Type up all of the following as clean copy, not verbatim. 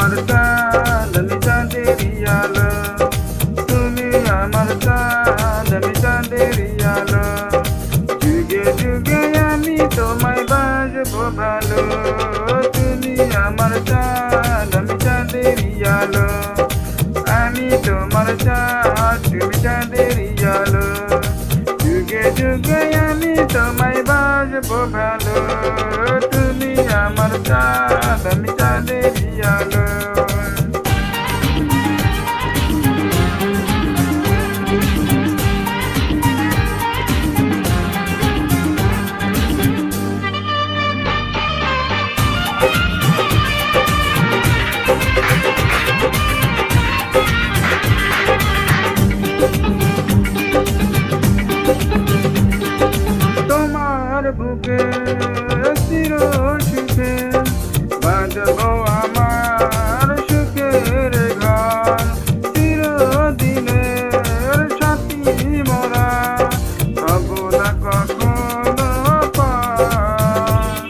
আমার চাঁদ আমি চাঁদেরই আলো, তুমি আমার চাঁদ আমি চাঁদেরই আলো। যুগে যুগে আমি তোমায় বাসবো ভালো, তুমি আমার চাঁদ আমি চাঁদেরই আলো। আমি তোমার চাঁদ তুমি চাঁদেরই আলো, যুগে যুগে আমি তোমায় বাসবো ভালো, তুমি আমার চাঁদ আমি চাঁদেরই আলো। তোমার বুকে চির সুখে বাঁধবো আমার সুখের ঘর, চিরদিনের সাথী মোরা হব না কখনো পার।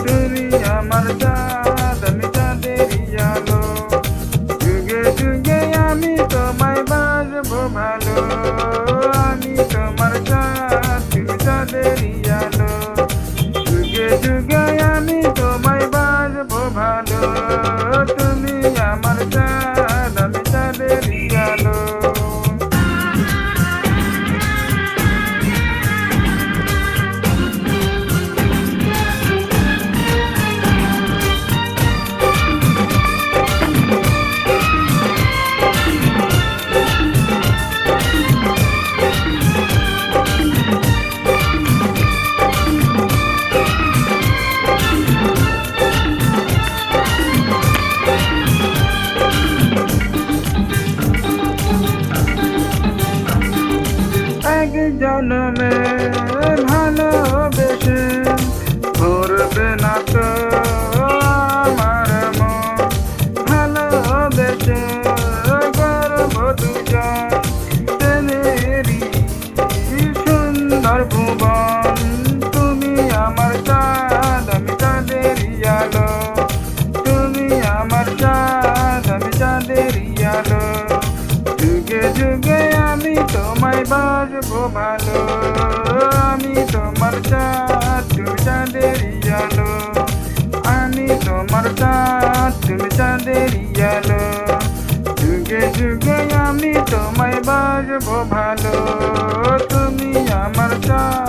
তুমি আমার চাঁদ আমি চাঁদেরই আলো, যুগে যুগে আমি তোমায় বাসবো ভালো, আমি তোমার চাঁদ তুমি চাঁদেরই আলো, যুগে যুগে আমি তোমায় বাসবো ভালো, তুমি আমার চাঁদ আমি চাঁদেরই আলো। এক জন্মে ভালোবেসে ভরবে না তো আমার মন, ভালোবেসে গর্ব দুজন প্রেমেরই সুন্দর ভুবন। তুমি আমার চাঁদ আমি চাঁদেরই আলো, তুমি আমার চাঁদ আমি চাঁদেরই আলো, যুগে যুগে আমি তোমায় বাসবো ভালো, আমি তোমার চাঁদ তুমি চাঁদেরই আলো, আমি তোমার চাঁদ তুমি চাঁদেরই আলো, যুগে যুগে আমি তোমায় বাসবো ভালো, তুমি আমার চাঁদ।